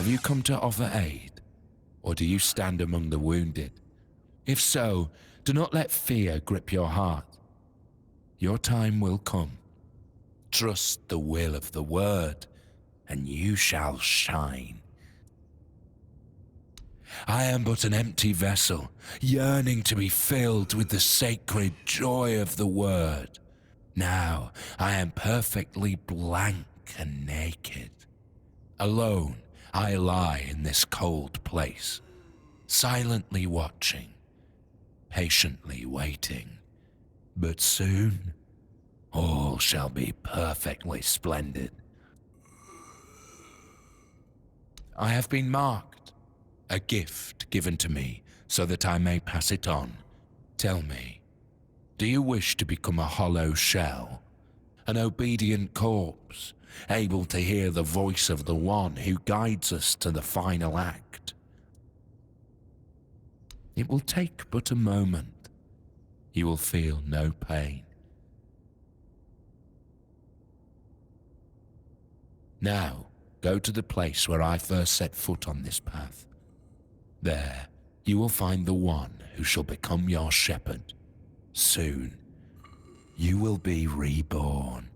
Have you come to offer aid? Or do you stand among the wounded? If so, do not let fear grip your heart. Your time will come. Trust the will of the word, and you shall shine. I am but an empty vessel, yearning to be filled with the sacred joy of the word. Now I am perfectly blank and naked. Alone I lie in this cold place, silently watching, patiently waiting. But soon, all shall be perfectly splendid. I have been marked, a gift given to me so that I may pass it on. Tell me, do you wish to become a hollow shell, an obedient corpse, able to hear the voice of the one who guides us to the final act? It will take but a moment. You will feel no pain. Now, go to the place where I first set foot on this path. There, you will find the one who shall become your shepherd. Soon, you will be reborn.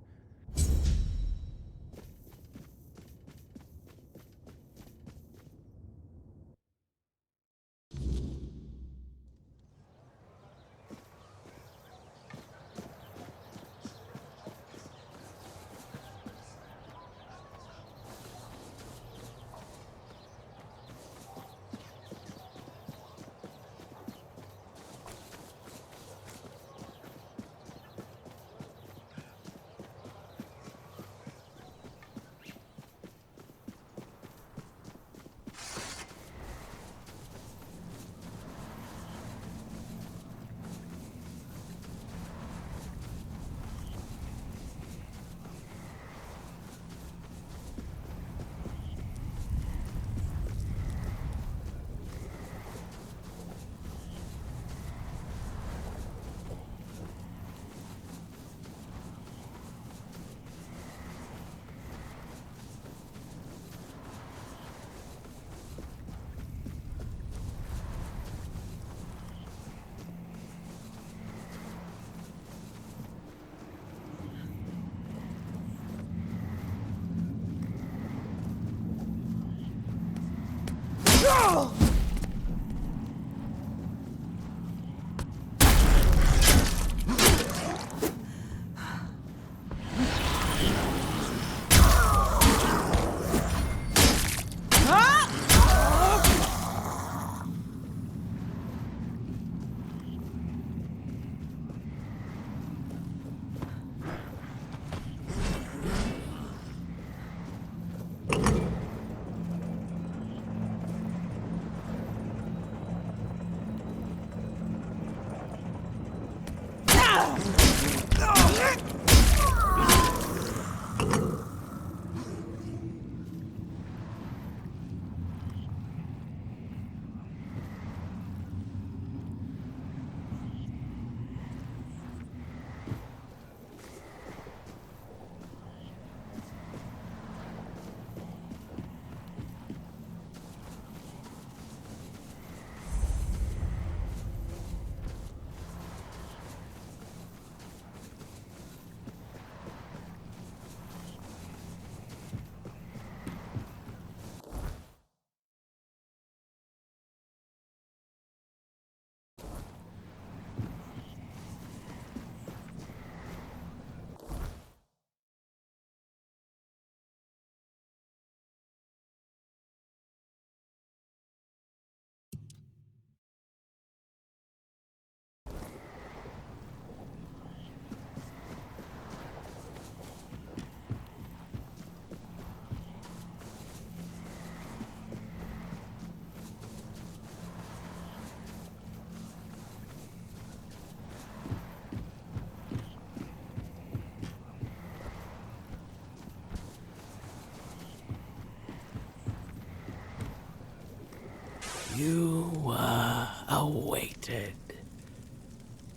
You were awaited.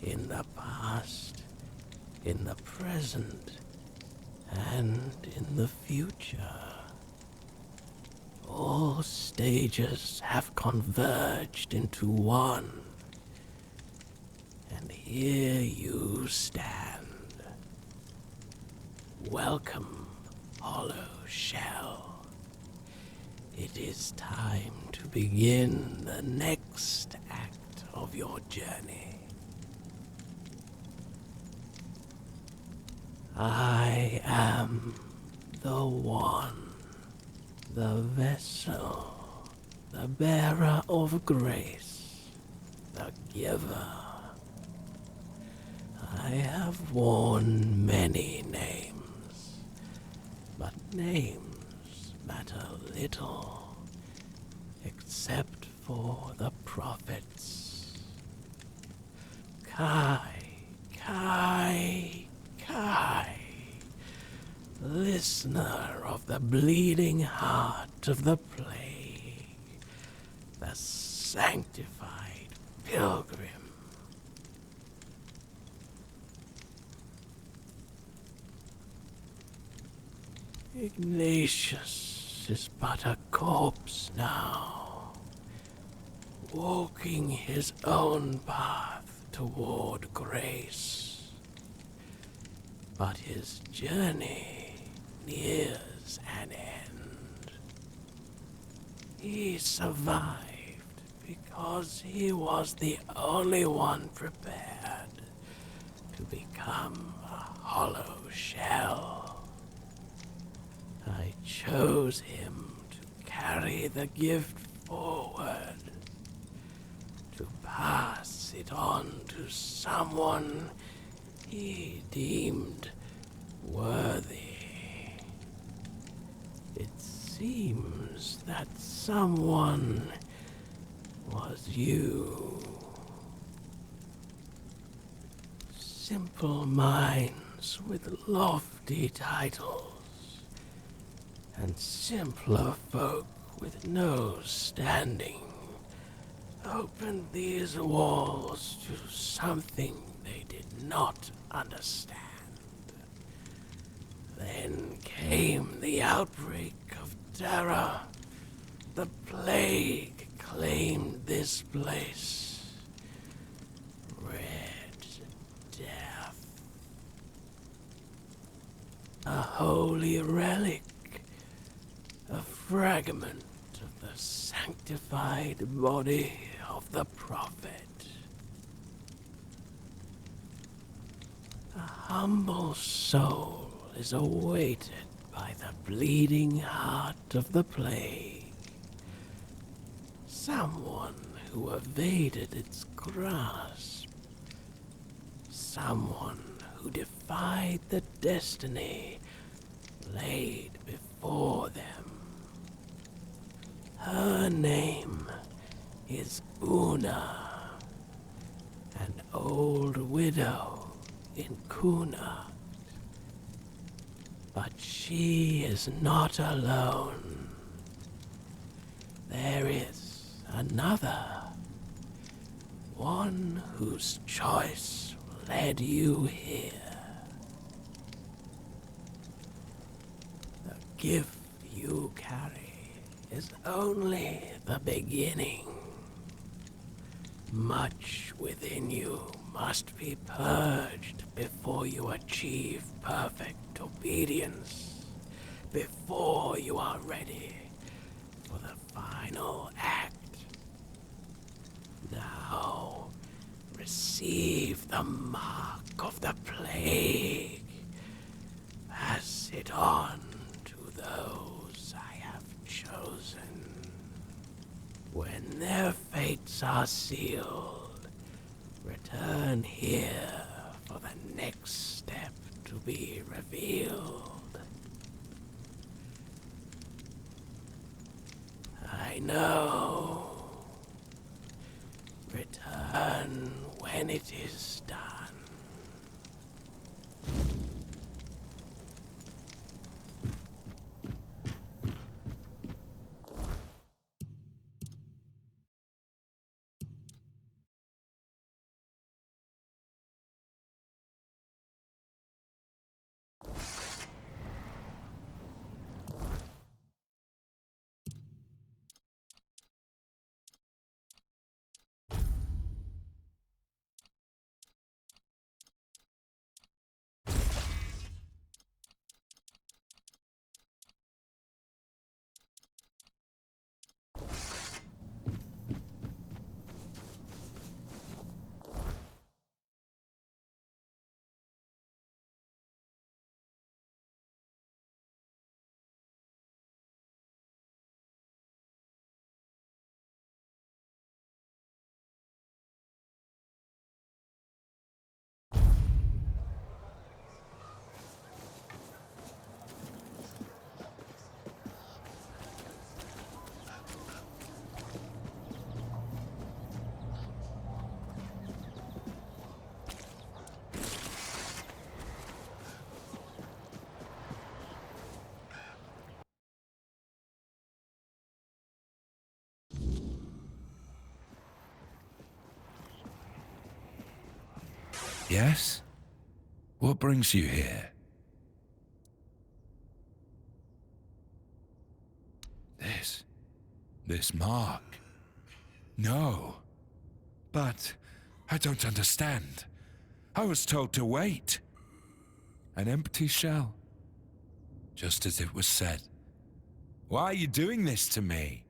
In the past, in the present, and in the future. All stages have converged into one, and here you stand. Welcome, hollow shell. It is time to begin the next act of your journey. I am the one, the vessel, the bearer of grace, the giver. I have worn many names, but names matter little, except for the prophets. Kai, Kai, Kai, listener of the bleeding heart of the plague, the sanctified pilgrim. Ignatius is but a corpse now, walking his own path toward grace. But his journey nears an end. He survived because he was the only one prepared to become a hollow shell. I chose him to carry the gift forward, to pass it on to someone he deemed worthy. It seems that someone was you. Simple minds with lofty titles, and simpler folk with no standing opened these walls to something they did not understand. Then came the outbreak of terror. The plague claimed this place. Red Death. A holy relic. A fragment of the sanctified body of the prophet. A humble soul is awaited by the bleeding heart of the plague. Someone who evaded its grasp. Someone who defied the destiny laid before them. Her name is Una, an old widow in Kuna. But she is not alone. There is another, one whose choice led you here. The gift you carry is only the beginning. Much within you must be purged before you achieve perfect obedience, before you are ready for the final act. Now, receive the mark of the plague. Pass it on to those I have chosen. When their fates are sealed, return here for the next step to be revealed. I know. Return when it is done. Yes? What brings you here? This mark. No. But I don't understand. I was told to wait. An empty shell. Just as it was said. Why are you doing this to me?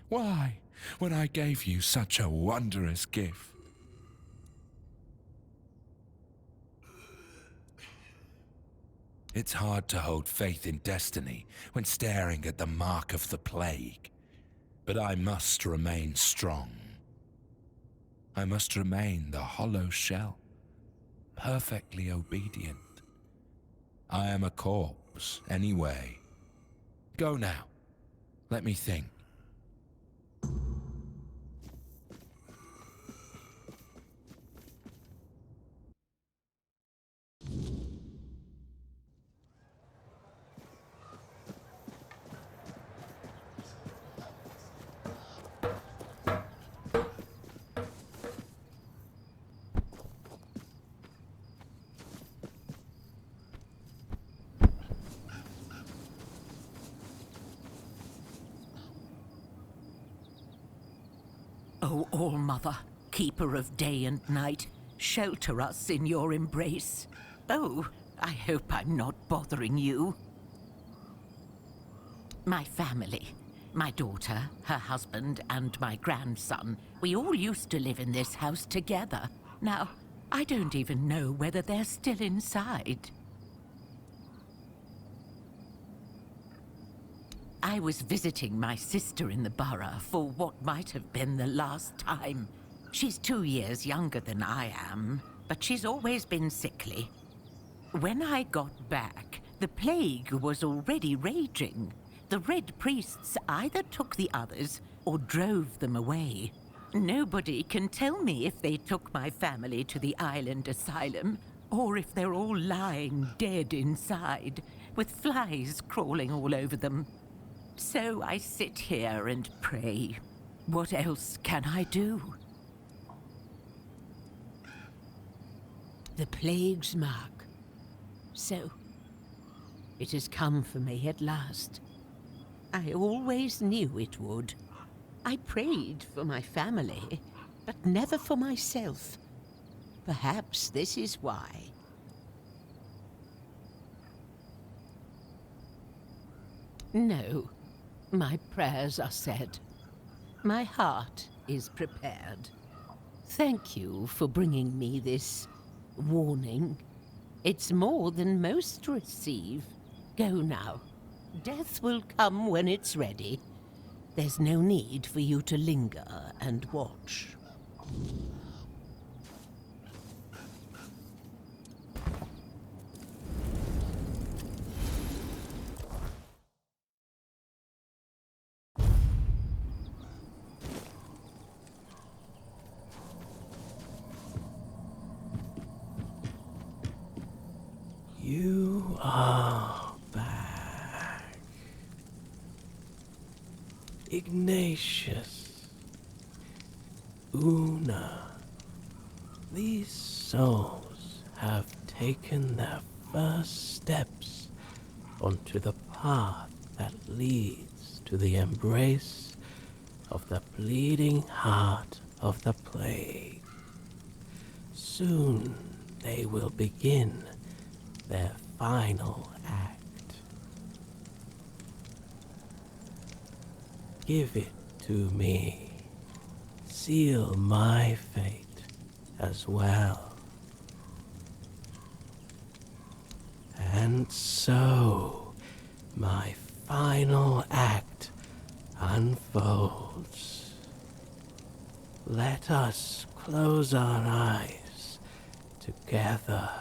Why, when I gave you such a wondrous gift? It's hard to hold faith in destiny when staring at the mark of the plague. But I must remain strong. I must remain the hollow shell, perfectly obedient. I am a corpse, anyway. Go now. Let me think. O All-Mother, keeper of day and night, shelter us in your embrace. Oh, I hope I'm not bothering you. My family, my daughter, her husband, and my grandson, we all used to live in this house together. Now, I don't even know whether they're still inside. I was visiting my sister in the borough for what might have been the last time. She's 2 years younger than I am, but she's always been sickly. When I got back, the plague was already raging. The Red Priests either took the others or drove them away. Nobody can tell me if they took my family to the island asylum, or if they're all lying dead inside, with flies crawling all over them. So I sit here and pray. What else can I do? The plague's mark. So, it has come for me at last. I always knew it would. I prayed for my family, but never for myself. Perhaps this is why. No. My prayers are said. My heart is prepared. Thank you for bringing me this warning. It's more than most receive. Go now. Death will come when it's ready. There's no need for you to linger and watch. You are back. Ignatius. Una. These souls have taken their first steps onto the path that leads to the embrace of the bleeding heart of the plague. Soon they will begin their final act. Give it to me. Seal my fate as well. And so, my final act unfolds. Let us close our eyes together.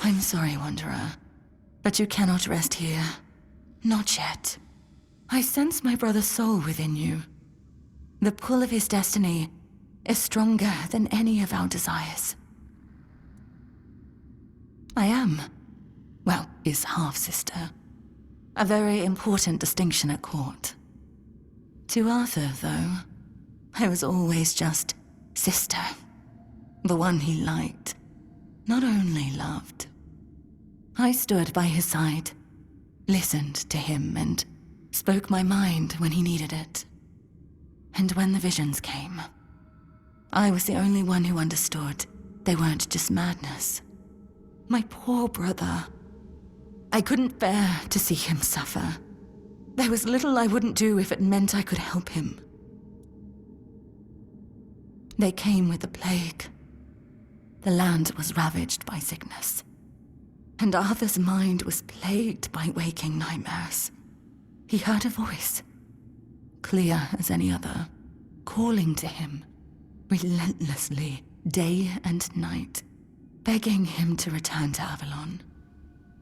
I'm sorry, Wanderer, but you cannot rest here. Not yet. I sense my brother's soul within you. The pull of his destiny is stronger than any of our desires. I am, well, his half-sister. A very important distinction at court. To Arthur, though, I was always just sister. The one he liked, not only loved. I stood by his side, listened to him, and spoke my mind when he needed it. And when the visions came, I was the only one who understood they weren't just madness. My poor brother. I couldn't bear to see him suffer. There was little I wouldn't do if it meant I could help him. They came with the plague. The land was ravaged by sickness, and Arthur's mind was plagued by waking nightmares. He heard a voice, clear as any other, calling to him, relentlessly, day and night, begging him to return to Avalon.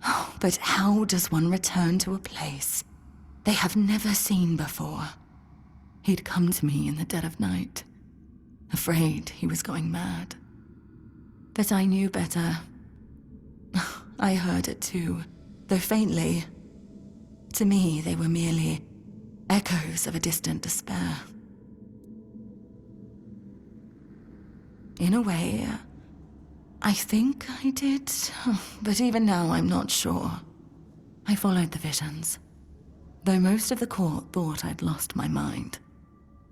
Oh, but how does one return to a place they have never seen before? He'd come to me in the dead of night, afraid he was going mad. But I knew better. I heard it too, though faintly. To me, they were merely echoes of a distant despair. In a way, I think I did, but even now I'm not sure. I followed the visions, though most of the court thought I'd lost my mind,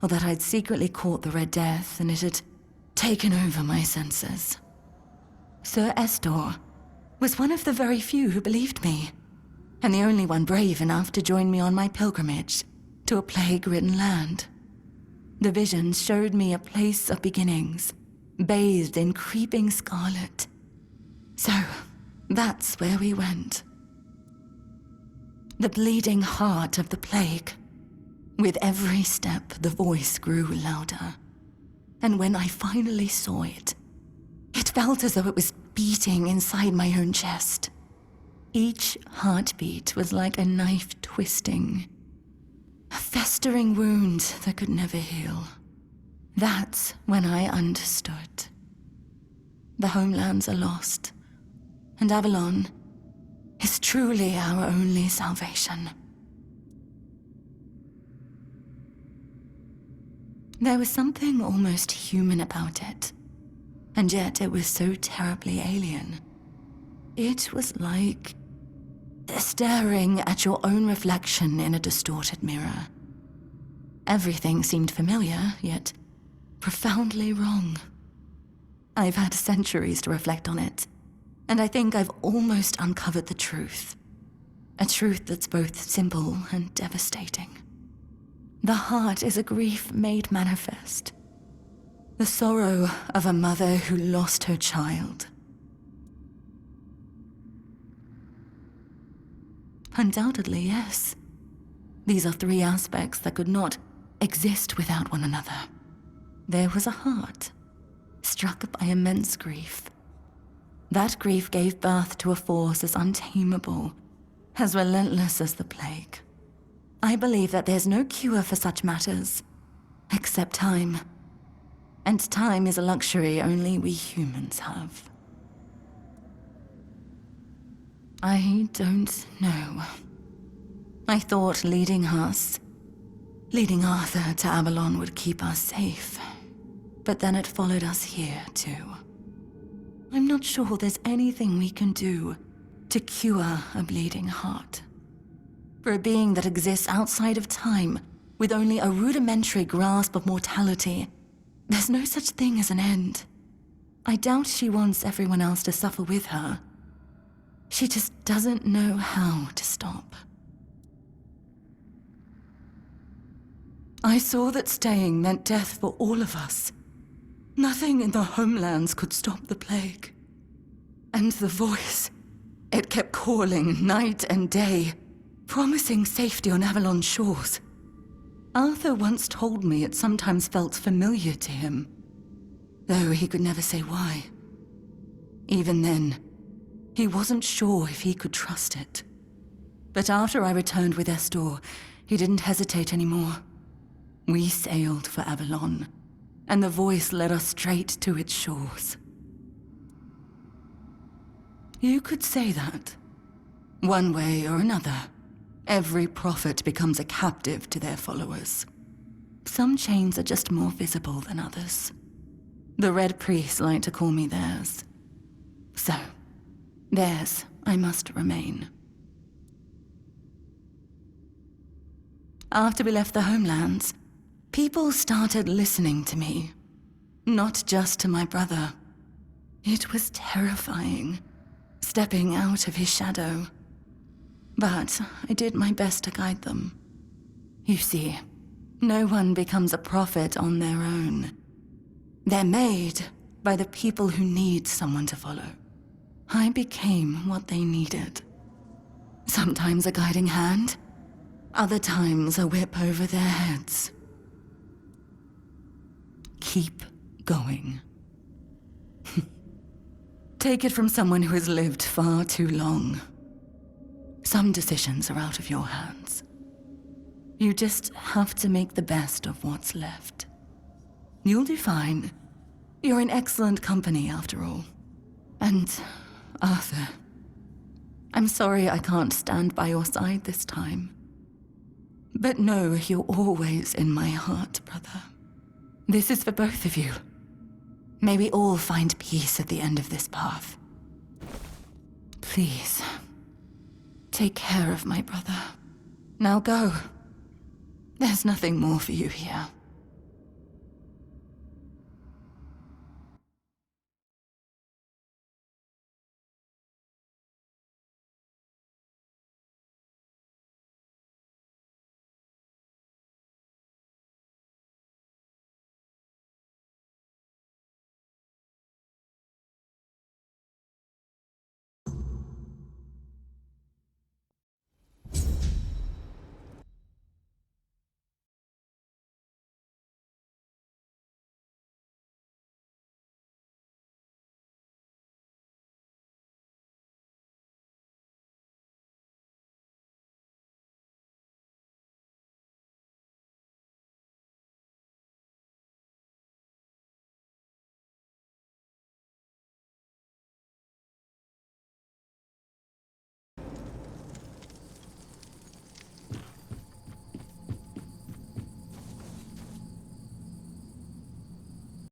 or that I'd secretly caught the Red Death and it had taken over my senses. Sir Estor was one of the very few who believed me, and the only one brave enough to join me on my pilgrimage to a plague-ridden land. The visions showed me a place of beginnings, bathed in creeping scarlet. So, that's where we went. The bleeding heart of the plague. With every step, the voice grew louder. And when I finally saw it, it felt as though it was beating inside my own chest. Each heartbeat was like a knife twisting. A festering wound that could never heal. That's when I understood. The homelands are lost, and Avalon is truly our only salvation. There was something almost human about it, and yet it was so terribly alien. It was like staring at your own reflection in a distorted mirror. Everything seemed familiar, yet profoundly wrong. I've had centuries to reflect on it, and I think I've almost uncovered the truth. A truth that's both simple and devastating. The heart is a grief made manifest. The sorrow of a mother who lost her child. Undoubtedly, yes. These are three aspects that could not exist without one another. There was a heart, struck by immense grief. That grief gave birth to a force as untamable, as relentless as the plague. I believe that there's no cure for such matters, except time. And time is a luxury only we humans have. I don't know. I thought leading Arthur to Avalon would keep us safe. But then it followed us here, too. I'm not sure there's anything we can do to cure a bleeding heart. For a being that exists outside of time, with only a rudimentary grasp of mortality, there's no such thing as an end. I doubt she wants everyone else to suffer with her. She just doesn't know how to stop. I saw that staying meant death for all of us. Nothing in the homelands could stop the plague. And the voice, it kept calling night and day, promising safety on Avalon's shores. Arthur once told me it sometimes felt familiar to him, though he could never say why. Even then, he wasn't sure if he could trust it. But after I returned with Estor, he didn't hesitate anymore. We sailed for Avalon, and the voice led us straight to its shores. You could say that. One way or another, every prophet becomes a captive to their followers. Some chains are just more visible than others. The Red Priests like to call me theirs. So, theirs I must remain. After we left the homelands, people started listening to me. Not just to my brother. It was terrifying, stepping out of his shadow. But I did my best to guide them. You see, no one becomes a prophet on their own. They're made by the people who need someone to follow. I became what they needed. Sometimes a guiding hand, other times a whip over their heads. Keep going. Take it from someone who has lived far too long. Some decisions are out of your hands. You just have to make the best of what's left. You'll do fine. You're in excellent company, after all. And, Arthur, I'm sorry I can't stand by your side this time. But know you're always in my heart, brother. This is for both of you. May we all find peace at the end of this path. Please, take care of my brother. Now go. There's nothing more for you here.